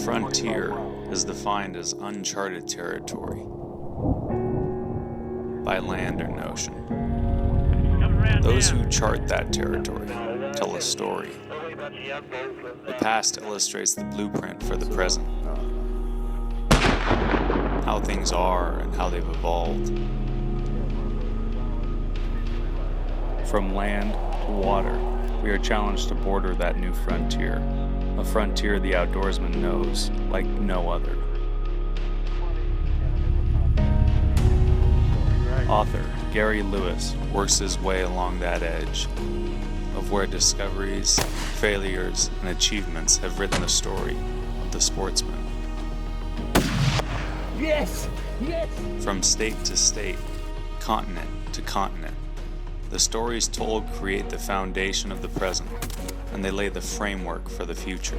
frontier is defined as uncharted territory by land or ocean. Those who chart that territory tell a story. The past illustrates the blueprint for the present, how things are and how they've evolved. From land to water, we are challenged to border that new frontier, a frontier the outdoorsman knows like no other. Author Gary Lewis works his way along that edge of where discoveries, failures, and achievements have written the story of the sportsman. Yes! Yes! From state to state, continent to continent, the stories told create the foundation of the present, and they lay the framework for the future.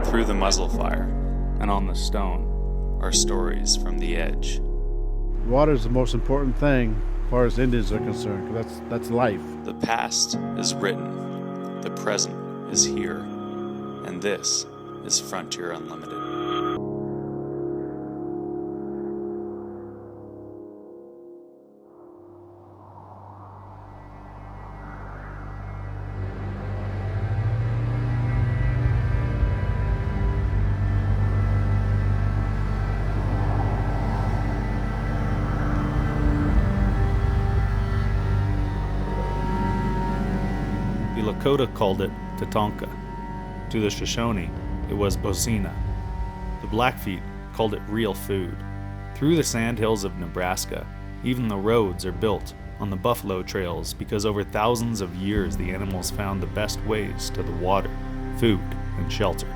Through the muzzle fire and on the stone are stories from the edge. Water is the most important thing as far as Indians are concerned, 'cause that's life. The past is written, the present is here, and this is Frontier Unlimited. The Lakota called it Tatonka. To the Shoshone, it was Bocina. The Blackfeet called it real food. Through the sandhills of Nebraska, even the roads are built on the buffalo trails because over thousands of years the animals found the best ways to the water, food, and shelter.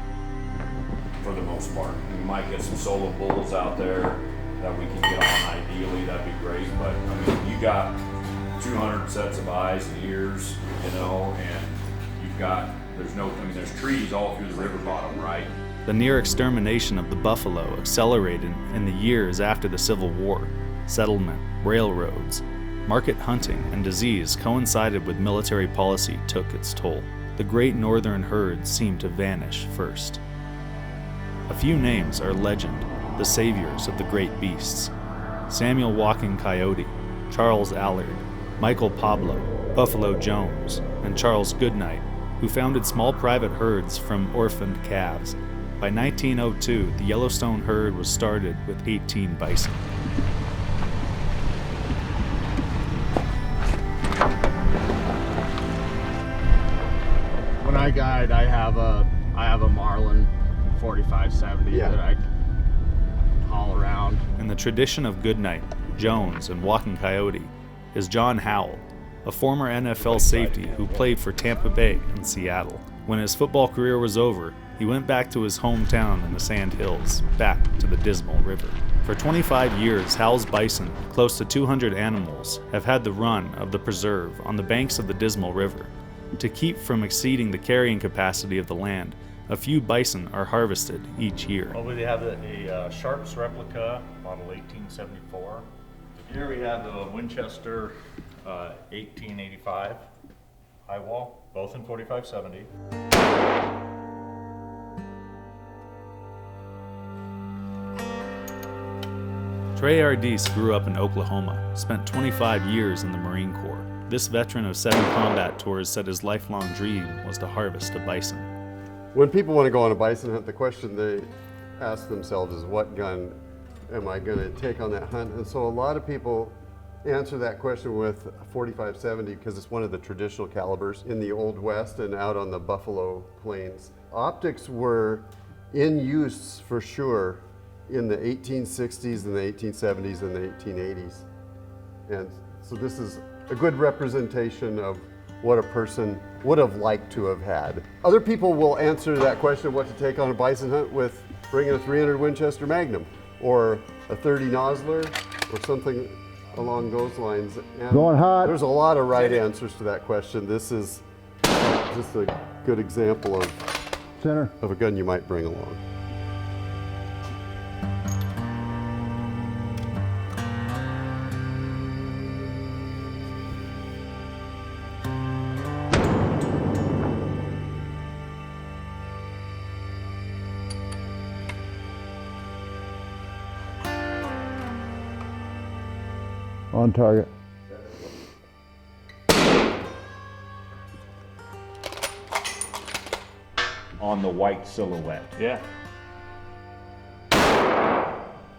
For the most part. We might get some solo bulls out there that we can get on ideally, that'd be great, but I mean, you got 200 sets of eyes and ears, and you've got, there's trees all through the river bottom, right? The near extermination of the buffalo accelerated in the years after the Civil War. Settlement, railroads, market hunting, and disease coincided with military policy took its toll. The great northern herds seemed to vanish first. A few names are legend, the saviors of the great beasts. Samuel Walking Coyote, Charles Allard, Michael Pablo, Buffalo Jones, and Charles Goodnight, who founded small private herds from orphaned calves. By 1902, the Yellowstone herd was started with 18 bison. When I guide, I have a Marlin 4570 that I haul around. In the tradition of Goodnight, Jones, and Walking Coyote is John Howell, a former NFL safety who played for Tampa Bay and Seattle. When his football career was over, he went back to his hometown in the Sand Hills, back to the Dismal River. For 25 years, Howell's bison, close to 200 animals, have had the run of the preserve on the banks of the Dismal River. To keep from exceeding the carrying capacity of the land, a few bison are harvested each year. Well, we have a Sharps replica, model 1874. Here we have the Winchester 1885 high wall, both in 4570. Trey Ardis grew up in Oklahoma, spent 25 years in the Marine Corps. This veteran of 7 combat tours said his lifelong dream was to harvest a bison. When people want to go on a bison hunt, the question they ask themselves is, what gun am I going to take on that hunt? And so a lot of people answer that question with a 4570 because it's one of the traditional calibers in the Old West and out on the Buffalo Plains. Optics were in use for sure in the 1860s and the 1870s and the 1880s. And so this is a good representation of what a person would have liked to have had. Other people will answer that question of what to take on a bison hunt with bringing a 300 Winchester Magnum or a 30 Nosler or something along those lines. And Going hot. There's a lot of right answers to that question. This is just a good example of a gun you might bring along. On target. On the white silhouette. Yeah.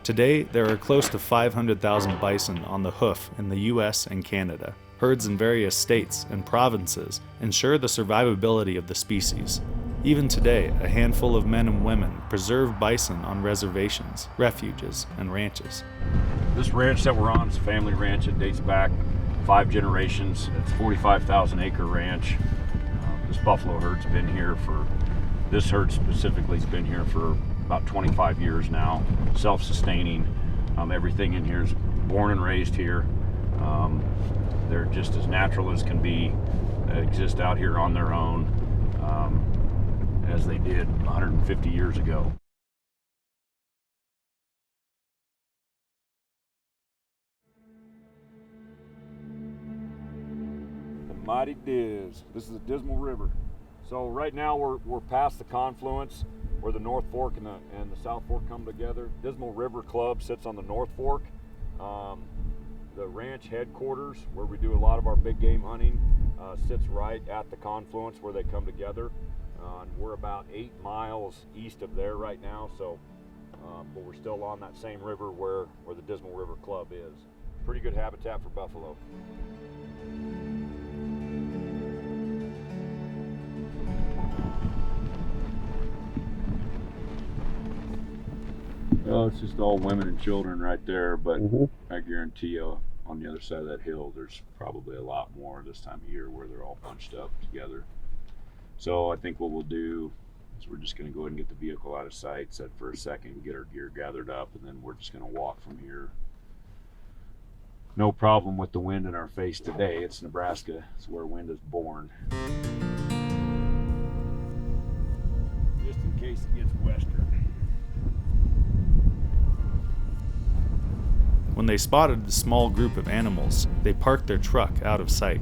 Today, there are close to 500,000 bison on the hoof in the US and Canada. Herds in various states and provinces ensure the survivability of the species. Even today, a handful of men and women preserve bison on reservations, refuges, and ranches. This ranch that we're on is a family ranch. It dates back 5 generations. It's a 45,000 acre ranch. This buffalo herd's been here for, this herd specifically has been here for about 25 years now, self-sustaining. Everything in here is born and raised here. They're just as natural as can be, exist out here on their own, as they did 150 years ago. The mighty Diz. This is the Dismal River. So right now we're past the confluence where the North Fork and the South Fork come together. Dismal River Club sits on the North Fork. The ranch headquarters, where we do a lot of our big game hunting, sits right at the confluence where they come together. We're about 8 miles east of there right now, so but we're still on that same river where the Dismal River Club is. Pretty good habitat for buffalo. Well, it's just all women and children right there, but I guarantee you on the other side of that hill, there's probably a lot more this time of year where they're all bunched up together. So I think what we'll do is we're just gonna go ahead and get the vehicle out of sight, set for a second, get our gear gathered up, and then we're just gonna walk from here. No problem with the wind in our face today. It's Nebraska. It's where wind is born. Just in case it gets western. When they spotted the small group of animals, they parked their truck out of sight.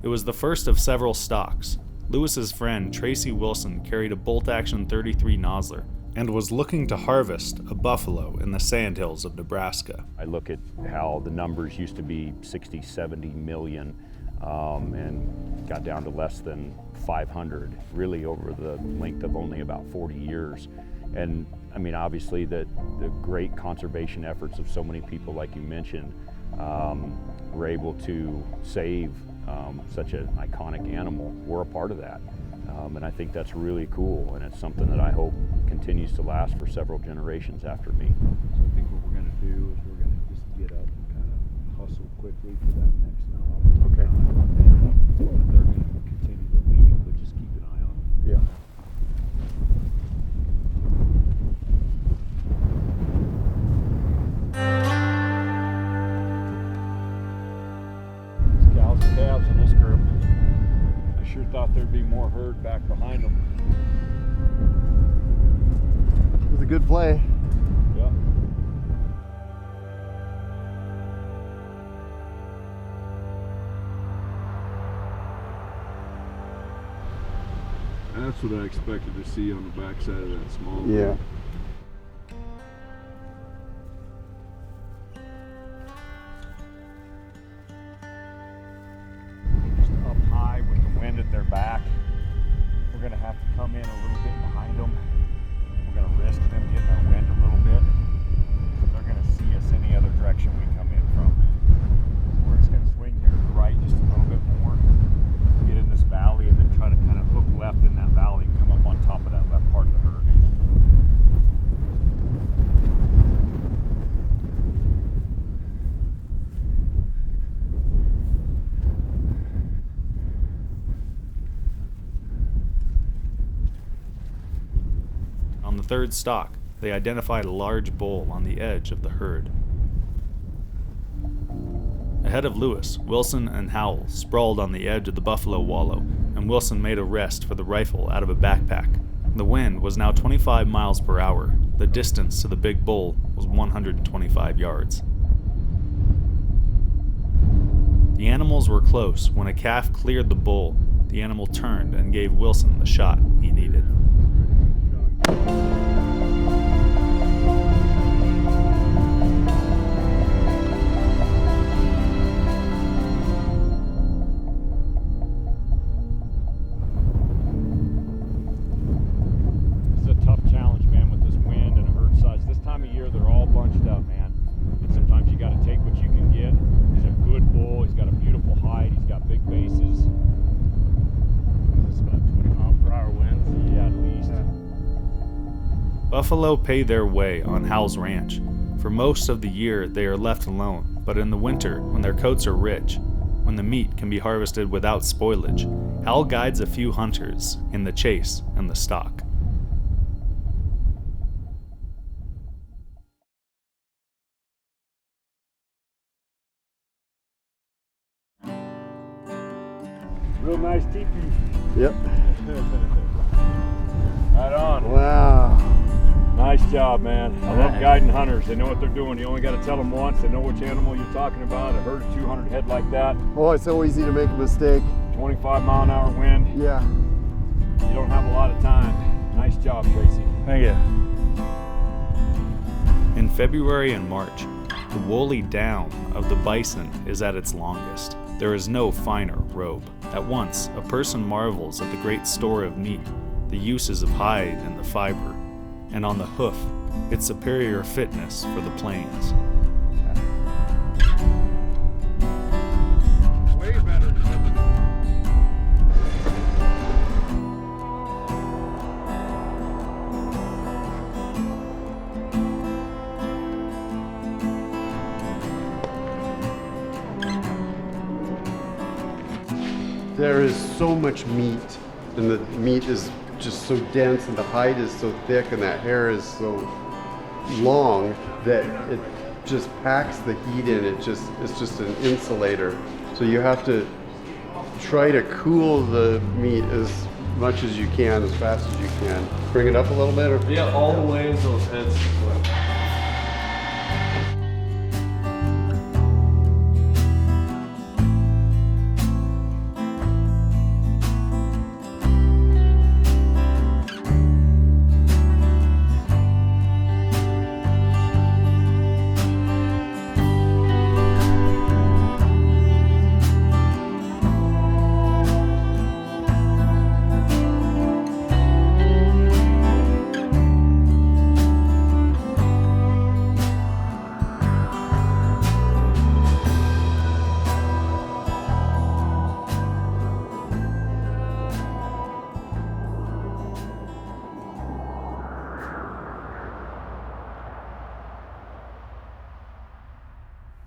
It was the first of several stalks. Lewis's friend Tracy Wilson carried a bolt-action .33 Nosler and was looking to harvest a buffalo in the sandhills of Nebraska. I look at how the numbers used to be 60, 70 million and got down to less than 500 really over the length of only about 40 years. And I mean, obviously the great conservation efforts of so many people, like you mentioned, were able to save such an iconic animal. We're a part of that. And I think that's really cool, and it's something that I hope continues to last for several generations after me. So I think what we're going to do is we're going to just get up and kind of hustle quickly to that next knob. Okay. And they're going to continue to lead, but just keep an eye on them. Yeah. There's cows and calves in this group. I sure thought there'd be more herd back behind them. It was a good play. Yep. That's what I expected to see on the backside of that small Yeah. group. Just up high with the wind at their back. We're going to have to come in a little bit behind them. We're going to risk them getting our wind a little bit. They're going to see us any other direction we come in from. We're just going to swing here to the right just a little bit more, get in this valley, and then try to kind of hook left in that valley and come up on top of that left part of the herd. the third stalk, they identified a large bull on the edge of the herd. Ahead of Lewis, Wilson and Howell sprawled on the edge of the buffalo wallow, and Wilson made a rest for the rifle out of a backpack. The wind was now 25 miles per hour. The distance to the big bull was 125 yards. The animals were close. When a calf cleared the bull, the animal turned and gave Wilson the shot he needed. Buffalo pay their way on Howell's ranch. For most of the year, they are left alone, but in the winter, when their coats are rich, when the meat can be harvested without spoilage, Howell guides a few hunters in the chase and the stalk. Real nice teepee. Yep. Right on. Wow. Nice job, man. I love guiding hunters. They know what they're doing. You only got to tell them once. They know which animal you're talking about. A herd of 200 head like that. Oh, it's so easy to make a mistake. 25-mile-an-hour wind. Yeah. You don't have a lot of time. Nice job, Tracy. Thank you. In February and March, the woolly down of the bison is at its longest. There is no finer robe. At once, a person marvels at the great store of meat, the uses of hide and the fiber, and on the hoof, its superior fitness for the plains. Way better. There is so much meat, and the meat is just so dense, and the hide is so thick, and that hair is so long that it just packs the heat in. It's just an insulator. So you have to try to cool the meat as much as you can, as fast as you can. Bring it up a little bit. Or? Yeah, all the way until his head's split.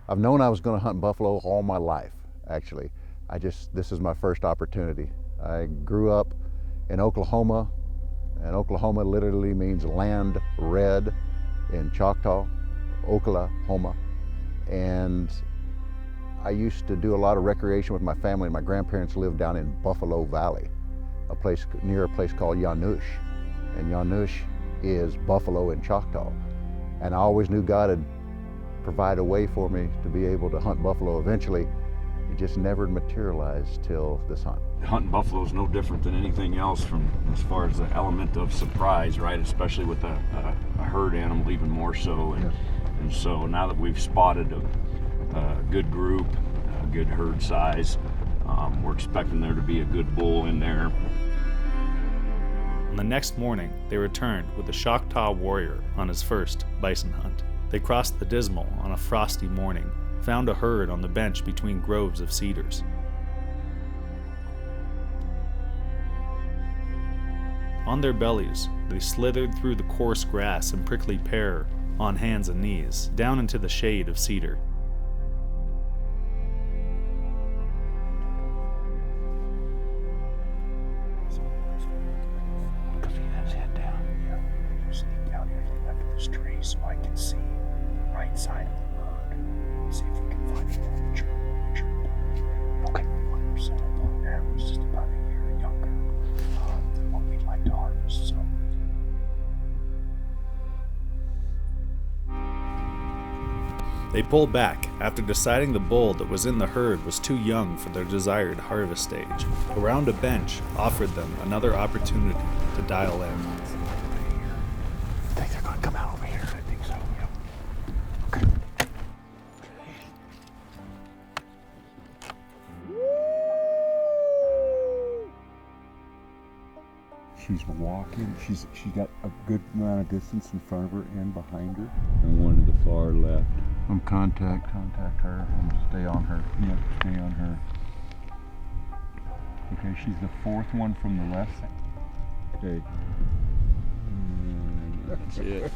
I've known I was going to hunt buffalo all my life, actually. This is my first opportunity. I grew up in Oklahoma, and Oklahoma literally means land red in Choctaw, Oklahoma. And I used to do a lot of recreation with my family. My grandparents lived down in Buffalo Valley, near a place called Yanush. And Yanush is buffalo in Choctaw. And I always knew God had provide a way for me to be able to hunt buffalo eventually. It just never materialized till this hunt. Hunting buffalo is no different than anything else from as far as the element of surprise, right? Especially with a herd animal, even more so. And so now that we've spotted a good group, a good herd size, we're expecting there to be a good bull in there. On the next morning, they returned with a Choctaw warrior on his first bison hunt. They crossed the Dismal on a frosty morning, found a herd on the bench between groves of cedars. On their bellies, they slithered through the coarse grass and prickly pear on hands and knees, down into the shade of cedar. They pull back after deciding the bull that was in the herd was too young for their desired harvest stage. Around a bench offered them another opportunity to dial in. I think they're gonna come out over here. I think so. Yep. Okay. She's walking. She's got a good amount of distance in front of her and behind her. And one to the far left. Contact her and stay on her. Yep, stay on her. Okay, she's the fourth one from the left. Okay. That's it.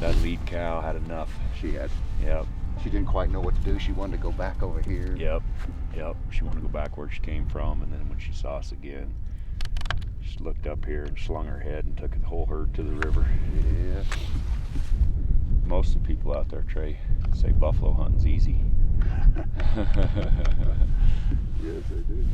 That lead cow had enough. She had. Yep. She didn't quite know what to do. She wanted to go back over here. Yep. She wanted to go back where she came from, and then when she saw us again, she looked up here and slung her head and took the whole herd to the river. Yeah. Most of the people out there, Trey, say buffalo hunting's easy. Yes, I do.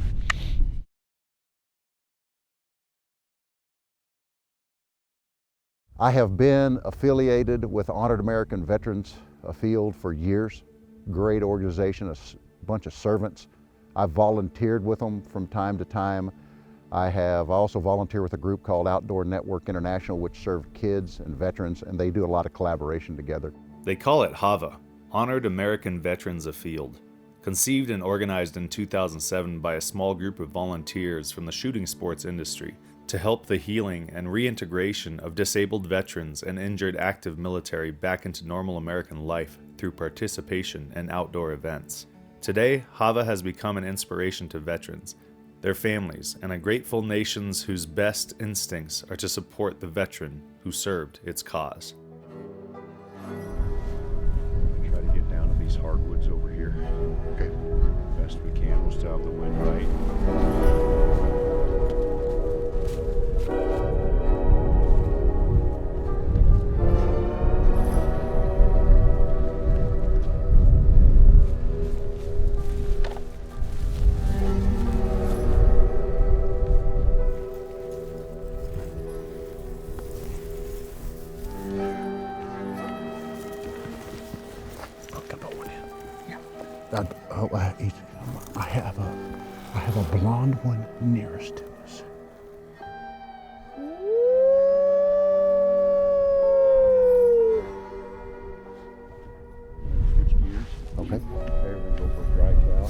I have been affiliated with Honored American Veterans Field for years. Great organization, a bunch of servants. I've volunteered with them from time to time. I have also volunteered with a group called Outdoor Network International, which serve kids and veterans, and they do a lot of collaboration together. They call it HAVA, Honored American Veterans Afield. Conceived and organized in 2007 by a small group of volunteers from the shooting sports industry to help the healing and reintegration of disabled veterans and injured active military back into normal American life through participation in outdoor events. Today, HAVA has become an inspiration to veterans, their families, and a grateful nations whose best instincts are to support the veteran who served its cause. Try to get down to these hardwoods over here. Okay. Best we can. We'll still have the wind right. I have a blonde one nearest to us. Switch gears. Okay. Okay, we're gonna go for a dry cow.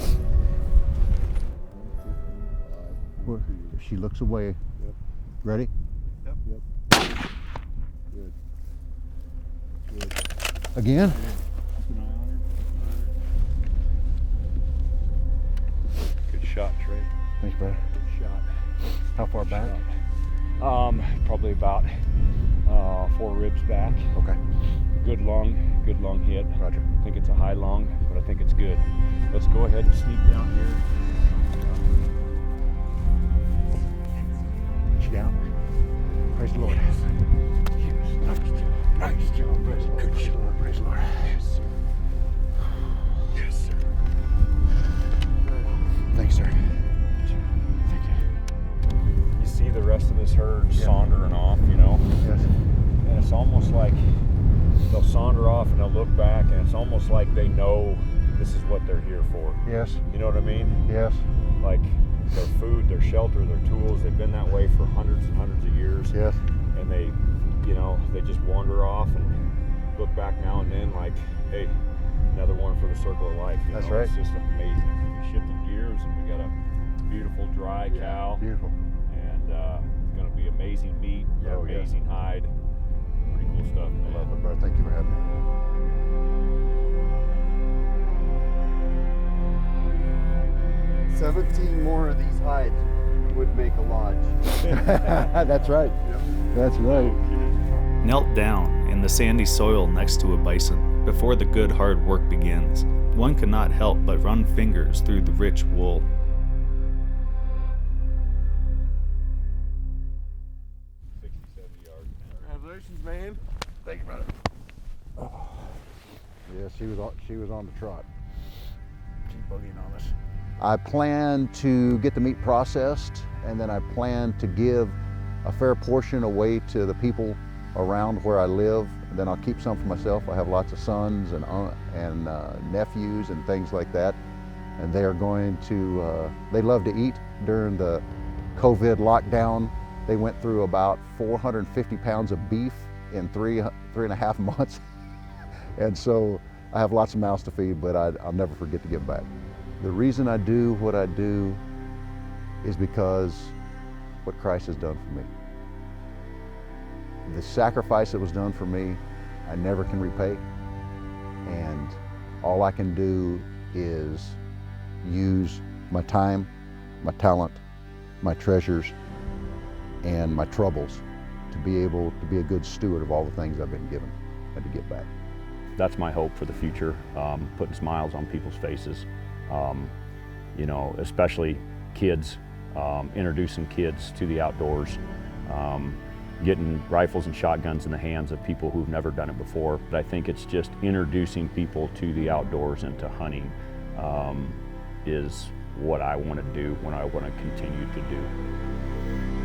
Well, if she looks away. Yep. Ready? Yep. Good. Again? Keep an eye on her. Good shot, Trey. Thanks, brother. Good shot. How far back? Probably about 4 ribs back. Okay. Good long hit. Roger. I think it's a high long, but I think it's good. Let's go ahead and sneak down here. She down? Praise the Lord. Yes. Nice job. Praise the Lord. Good job. Praise the Lord. Yes, sir. Yes, sir. Thanks, sir. Thank you. You see the rest of this herd sauntering off, you know? Yes. And it's almost like they'll saunter off and they'll look back, and it's almost like they know this is what they're here for. Yes. You know what I mean? Yes. Like their food, their shelter, their tools, they've been that way for hundreds and hundreds of years. Yes. And they, you know, they just wander off and look back now and then like, hey, another one for the circle of life. You That's know? right. It's just amazing. We shifted gears and we got a beautiful dry cow. Beautiful. And it's going to be amazing meat, Yeah, amazing hide. Pretty cool stuff, man. I love it, brother. Thank you for having me. 17 more of these hides would make a lodge. That's right. That's right. Knelt down in the sandy soil next to a bison before the good hard work begins, one cannot help but run fingers through the rich wool. Congratulations, man. Thank you, brother. Yeah, she was on the trot. She's bugging on us. I plan to get the meat processed, and then I plan to give a fair portion away to the people around where I live. And then I'll keep some for myself. I have lots of sons and nephews and things like that. And they are going to, they love to eat. During the COVID lockdown, they went through about 450 pounds of beef in three and a half months. And so I have lots of mouths to feed, but I'll never forget to give back. The reason I do what I do is because what Christ has done for me. The sacrifice that was done for me, I never can repay. And all I can do is use my time, my talent, my treasures, and my troubles to be able to be a good steward of all the things I've been given and to give back. That's my hope for the future, putting smiles on people's faces, you know, especially kids, introducing kids to the outdoors, getting rifles and shotguns in the hands of people who've never done it before. But I think it's just introducing people to the outdoors and to hunting is what I want to do, what I want to continue to do.